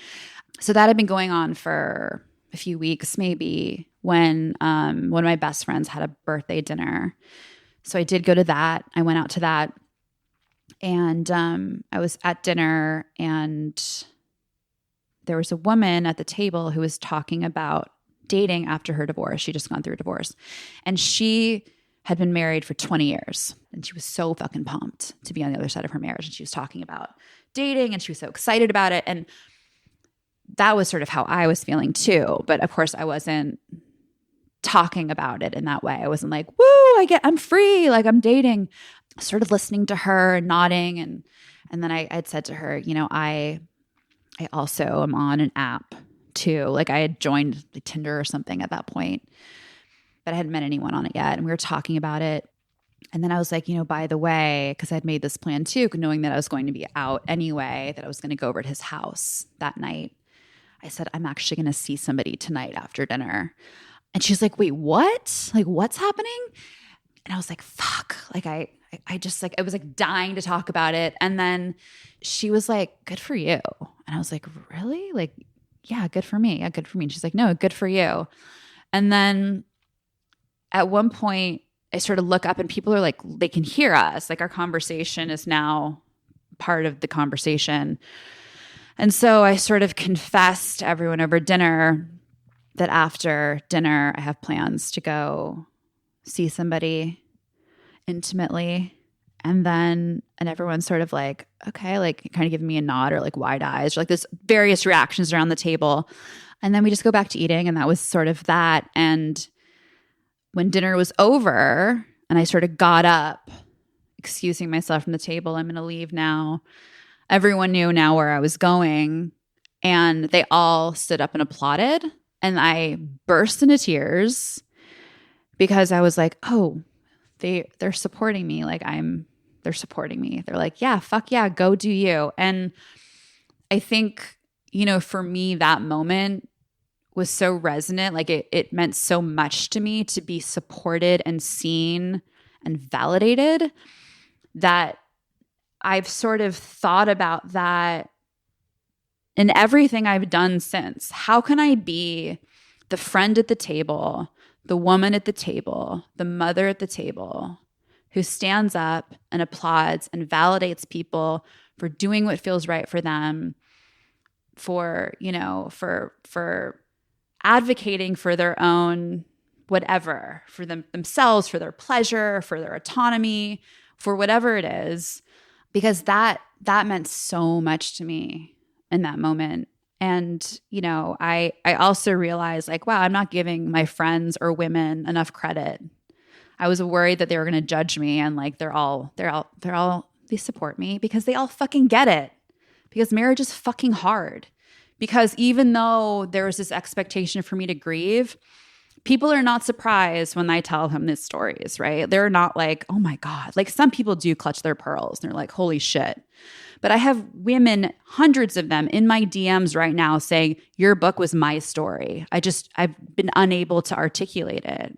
So that had been going on for a few weeks maybe when one of my best friends had a birthday dinner. So I did go to that. I went out to that, and I was at dinner, and there was a woman at the table who was talking about dating after her divorce. She'd just gone through a divorce, and she had been married for 20 years, and she was so fucking pumped to be on the other side of her marriage. And she was talking about dating, and she was so excited about it. And that was sort of how I was feeling too. But of course I wasn't talking about it in that way. I wasn't like, woo, I'm free. Like I'm dating, sort of listening to her and nodding. And then I had said to her, I also am on an app too. Like I had joined Tinder or something at that point, but I hadn't met anyone on it yet. And we were talking about it. And then I was like, by the way, because I'd made this plan too, knowing that I was going to be out anyway, that I was going to go over to his house that night. I said, I'm actually going to see somebody tonight after dinner. And she's like, wait, what? Like, what's happening? And I was like, fuck. Like I just like, I was like dying to talk about it. And then she was like, good for you. And I was like, really? Like, yeah, good for me. Yeah, good for me. And she's like, no, good for you. And then at one point I sort of look up and people are like, they can hear us. Like our conversation is now part of the conversation. And so I sort of confessed to everyone over dinner that after dinner, I have plans to go see somebody intimately. And everyone's sort of like, okay, like kind of giving me a nod or like wide eyes or like there's various reactions around the table. And then we just go back to eating. And that was sort of that. And when dinner was over and I sort of got up excusing myself from the table. I'm going to leave now. Everyone knew now where I was going. And they all stood up and applauded. And I burst into tears because I was like, oh, they're supporting me. Like they're supporting me. They're like, yeah, fuck yeah, go do you. And I think, for me, that moment was so resonant. Like it meant so much to me to be supported and seen and validated that I've sort of thought about that in everything I've done since. How can I be the friend at the table, the woman at the table, the mother at the table who stands up and applauds and validates people for doing what feels right for them, for advocating for their own whatever, for themselves, for their pleasure, for their autonomy, for whatever it is, because that meant so much to me in that moment. And, I also realized like, wow, I'm not giving my friends or women enough credit. I was worried that they were going to judge me, and like they support me because they all fucking get it. Because marriage is fucking hard. Because even though there was this expectation for me to grieve, people are not surprised when I tell them these stories, right? They're not like, oh my God. Like some people do clutch their pearls and they're like, holy shit. But I have women, hundreds of them in my DMs right now saying, your book was my story. I've been unable to articulate it.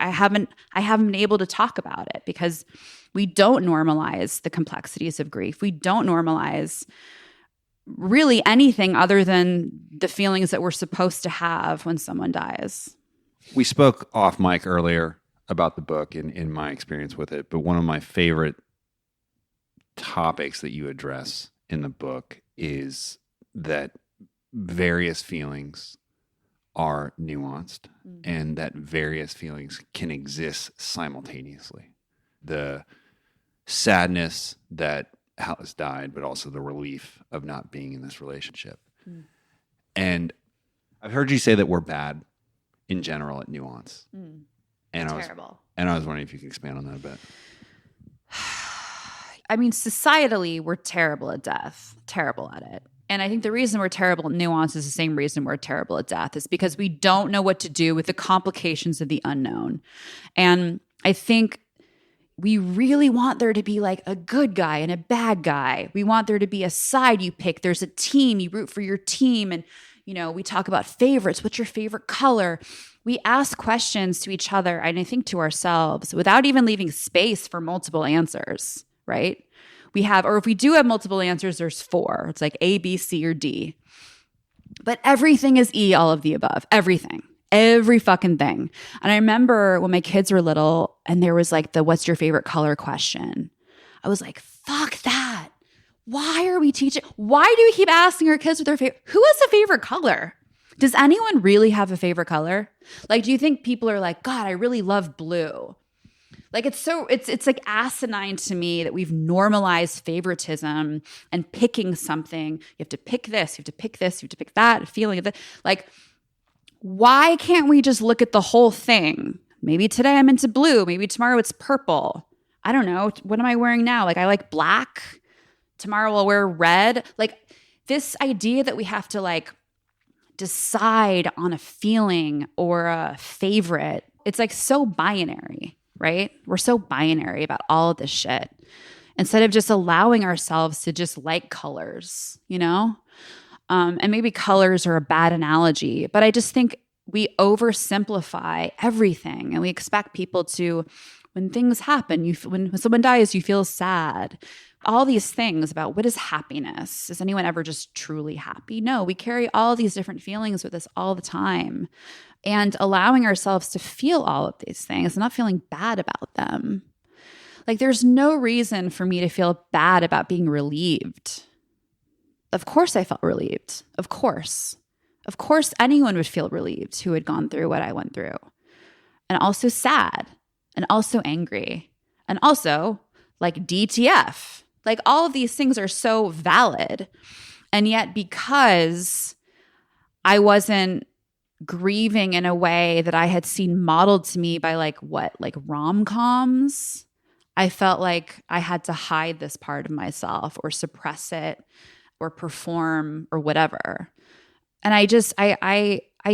I haven't been able to talk about it because we don't normalize the complexities of grief. We don't normalize really anything other than the feelings that we're supposed to have when someone dies. We spoke off mic earlier about the book and in my experience with it, but one of my favorite topics that you address in the book is that various feelings are nuanced and that various feelings can exist simultaneously. The sadness that Alice died, but also the relief of not being in this relationship. And I've heard you say that we're bad in general at nuance. And Terrible. I was wondering if you could expand on that a bit. I mean, societally, we're terrible at death, terrible at it. And I think the reason we're terrible at nuance is the same reason we're terrible at death, is because we don't know what to do with the complications of the unknown. And I think we really want there to be like a good guy and a bad guy. We want there to be a side you pick. There's a team, you root for your team. And, we talk about favorites. What's your favorite color? We ask questions to each other, and I think to ourselves, without even leaving space for multiple answers, right? Or if we do have multiple answers, there's 4. It's like A, B, C, or D. But everything is E, all of the above. Everything. Every fucking thing. And I remember when my kids were little and there was like the what's your favorite color question. I was like, fuck that. Why are we teaching? Why do we keep asking our kids what their favorite? Who has a favorite color? Does anyone really have a favorite color? Like, do you think people are like, God, I really love blue? Like it's like asinine to me that we've normalized favoritism and picking something. You have to pick this, you have to pick this, you have to pick that, a feeling of that. Like, why can't we just look at the whole thing? Maybe today I'm into blue, maybe tomorrow it's purple. I don't know. What am I wearing now? Like I like black. Tomorrow I'll wear red. Like this idea that we have to like decide on a feeling or a favorite. It's like so binary. Right? We're so binary about all of this shit instead of just allowing ourselves to just like colors, and maybe colors are a bad analogy, but I just think we oversimplify everything and we expect people to, when things happen, when someone dies, you feel sad. All these things about what is happiness? Is anyone ever just truly happy? No, we carry all these different feelings with us all the time. And allowing ourselves to feel all of these things and not feeling bad about them. Like there's no reason for me to feel bad about being relieved. Of course I felt relieved. Of course. Of course anyone would feel relieved who had gone through what I went through. And also sad. And also angry. And also like DTF. Like all of these things are so valid. And yet because I wasn't grieving in a way that I had seen modeled to me by like rom-coms, I felt like I had to hide this part of myself or suppress it or perform or whatever. And I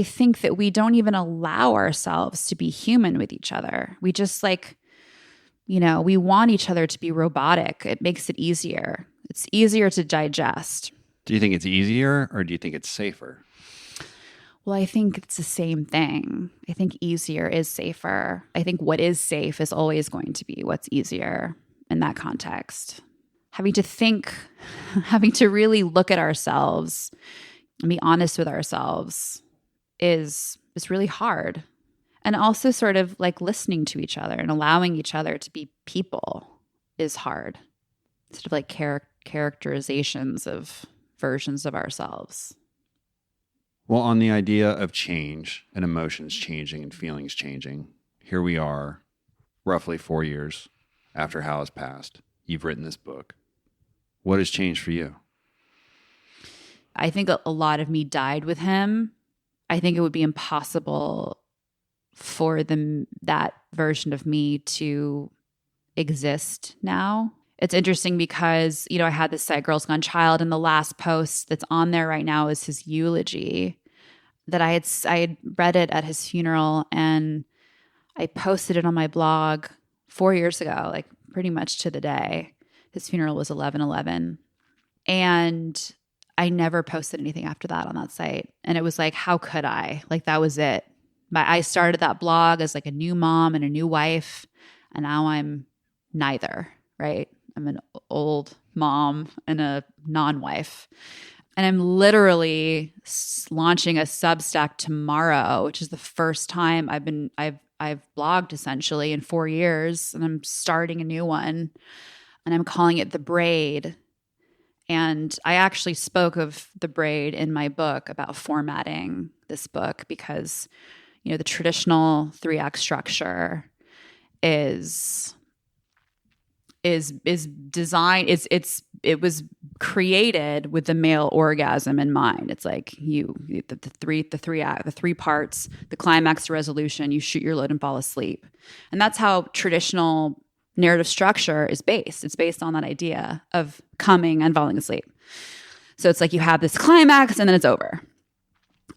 think that we don't even allow ourselves to be human with each other. We just we want each other to be robotic. It makes it easier. It's easier to digest. Do you think it's easier or do you think it's safer? Well, I think it's the same thing. I think easier is safer. I think what is safe is always going to be what's easier in that context. Having to really look at ourselves and be honest with ourselves is really hard. And also sort of like listening to each other and allowing each other to be people is hard. Sort of like characterizations of versions of ourselves. Well, on the idea of change and emotions changing and feelings changing, here we are, roughly 4 years after Hal has passed. You've written this book. What has changed for you? I think a lot of me died with him. I think it would be impossible for that version of me to exist now. It's interesting because, I had this site, Girls Gone Child, and the last post that's on there right now is his eulogy that I had read it at his funeral, and I posted it on my blog 4 years ago, like pretty much to the day. His funeral was 11/11. And I never posted anything after that on that site. And it was like, how could I? Like, that was it. I started that blog as like a new mom and a new wife, and now I'm neither, right? I'm an old mom and a non-wife. And I'm literally launching a Substack tomorrow, which is the first time I've blogged essentially in 4 years, and I'm starting a new one, and I'm calling it The Braid. And I actually spoke of the braid in my book about formatting this book because, the traditional 3-act structure is designed. It was created with the male orgasm in mind. It's like the three parts, the climax, the resolution. You shoot your load and fall asleep, and that's how traditional narrative structure is based. It's based on that idea of coming and falling asleep. So it's like you have this climax and then it's over.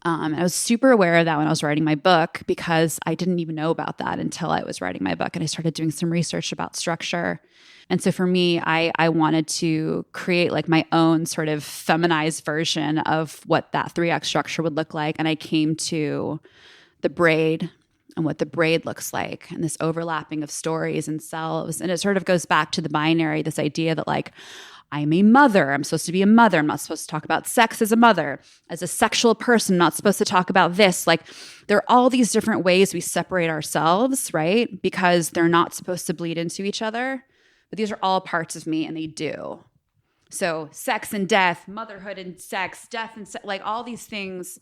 I was super aware of that when I was writing my book because I didn't even know about that until I was writing my book, and I started doing some research about structure. And so for me, I wanted to create like my own sort of feminized version of what that 3-act structure would look like. And I came to the braid and what the braid looks like, and this overlapping of stories and selves. And it sort of goes back to the binary, this idea that like, I'm a mother. I'm supposed to be a mother. I'm not supposed to talk about sex as a mother. As a sexual person, I'm not supposed to talk about this. Like, there are all these different ways we separate ourselves, right? Because they're not supposed to bleed into each other. But these are all parts of me, and they do. So sex and death, motherhood and sex, death and sex, like all these things,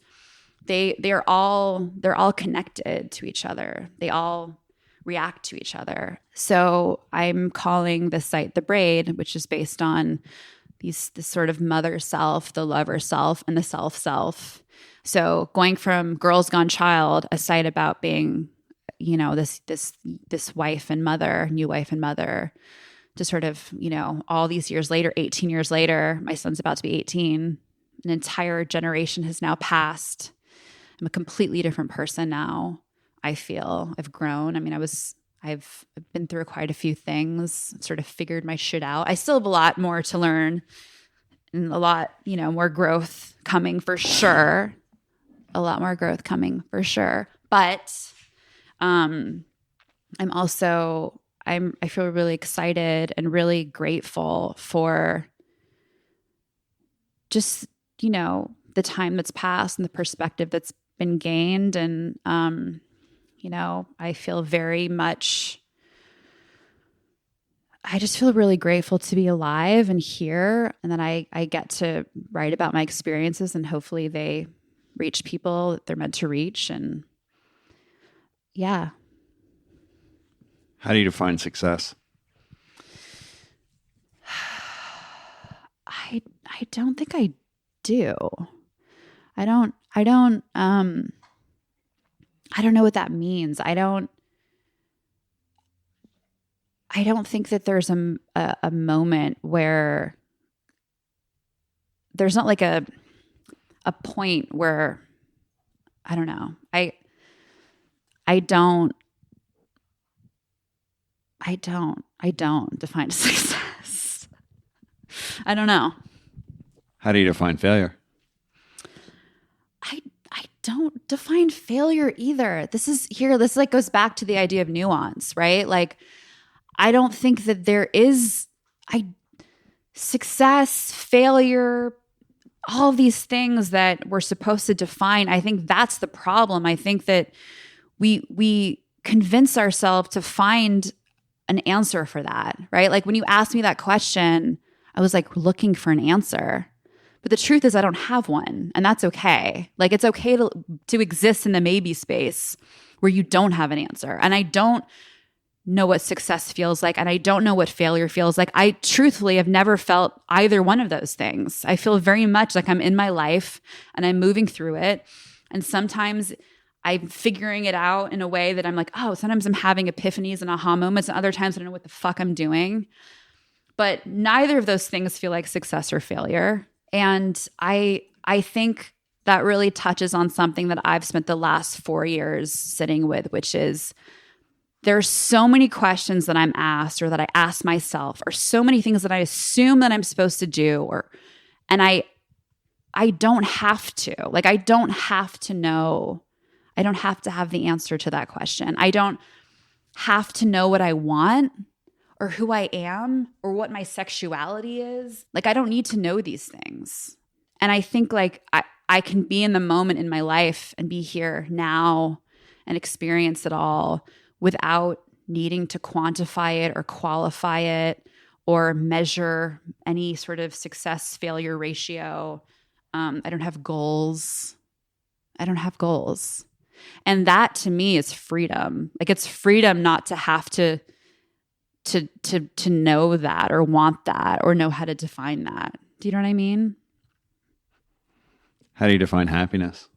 they're all connected to each other. They all react to each other. So I'm calling the site The Braid, which is based on this sort of mother self, the lover self, and the self. So going from Girls Gone Child, a site about being, this wife and mother, new wife and mother, to sort of, all these years later, 18 years later, my son's about to be 18, an entire generation has now passed. I'm a completely different person now. I feel I've grown. I mean, I've been through quite a few things, sort of figured my shit out. I still have a lot more to learn and a lot, more growth coming for sure. A lot more growth coming for sure. But I feel really excited and really grateful for just, the time that's passed and the perspective that's been gained. And, I feel I just feel really grateful to be alive and here. And then I get to write about my experiences, and hopefully they reach people that they're meant to reach. And yeah. How do you define success? I don't think I do. I don't know what that means. I don't think that there's a moment where there's not like a point where, I don't know. I don't define success. I don't know. How do you define failure? I don't define failure either. This like goes back to the idea of nuance, right? Like, I don't think that there is success, failure, all these things that we're supposed to define. I think that's the problem. I think that we convince ourselves to find an answer for that, right? Like when you asked me that question, I was like looking for an answer. But the truth is I don't have one, and that's okay. Like it's okay to exist in the maybe space where you don't have an answer. And I don't know what success feels like, and I don't know what failure feels like. I truthfully have never felt either one of those things. I feel very much like I'm in my life and I'm moving through it. And sometimes I'm figuring it out in a way that I'm like, oh, sometimes I'm having epiphanies and aha moments, and other times I don't know what the fuck I'm doing. But neither of those things feel like success or failure. And I think that really touches on something that I've spent the last 4 years sitting with, which is there's so many questions that I'm asked or that I ask myself, or so many things that I assume that I'm supposed to do, and I don't have to. Like, I don't have to know. I don't have to have the answer to that question. I don't have to know what I want or who I am or what my sexuality is. Like, I don't need to know these things. And I think like I can be in the moment in my life and be here now and experience it all without needing to quantify it or qualify it or measure any sort of success failure ratio. I don't have goals. And that to me is freedom. Like it's freedom not to have to know that or want that or know how to define that. Do you know what I mean? How do you define happiness?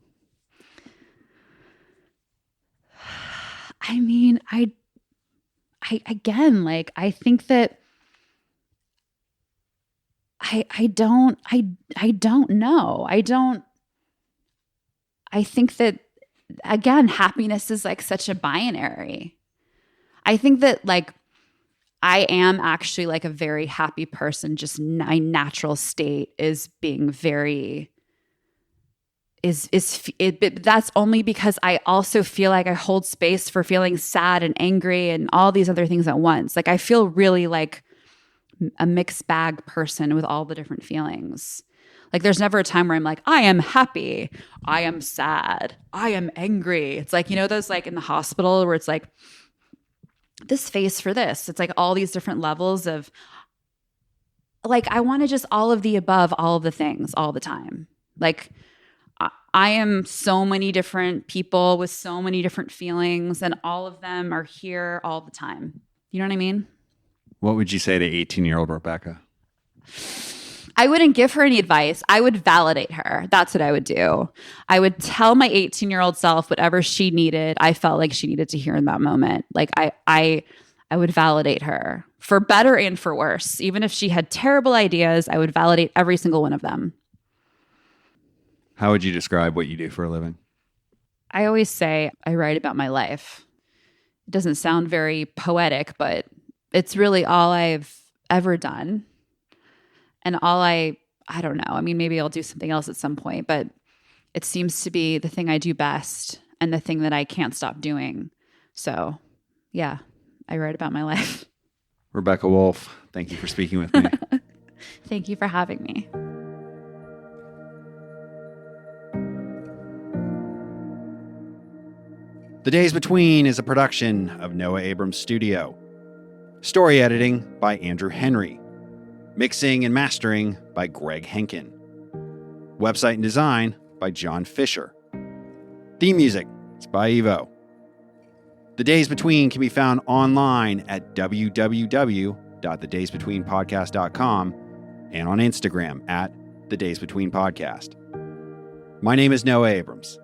I mean, I again, like, I think that I don't know. I think that, again, happiness is like such a binary. I think that like I am actually like a very happy person. Just my natural state is being very but that's only because I also feel like I hold space for feeling sad and angry and all these other things at once. Like I feel really like a mixed bag person with all the different feelings. Like there's never a time where I'm like, I am happy, I am sad, I am angry. It's like, you know, those like in the hospital where it's like this face for this. It's like all these different levels of like, I want to just all of the above, all of the things all the time. Like I am so many different people with so many different feelings, and all of them are here all the time. You know what I mean? What would you say to 18-year-old Rebecca? I wouldn't give her any advice. I would validate her. That's what I would do. I would tell my 18-year-old self whatever she needed, I felt like she needed to hear in that moment. Like I would validate her for better and for worse. Even if she had terrible ideas, I would validate every single one of them. How would you describe what you do for a living? I always say I write about my life. It doesn't sound very poetic, but it's really all I've ever done. And all I don't know. I mean, maybe I'll do something else at some point, but it seems to be the thing I do best and the thing that I can't stop doing. So, yeah, I write about my life. Rebecca Woolf, thank you for speaking with me. Thank you for having me. The Days Between is a production of Noah Abrams Studio. Story editing by Andrew Henry. Mixing and mastering by Greg Henkin. Website and design by John Fisher. Theme music is by Evo. The Days Between can be found online at www.thedaysbetweenpodcast.com and on Instagram at The Days Between Podcast. My name is Noah Abrams.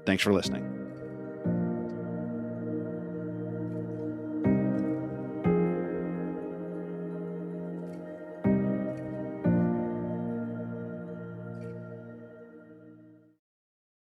Thanks for listening.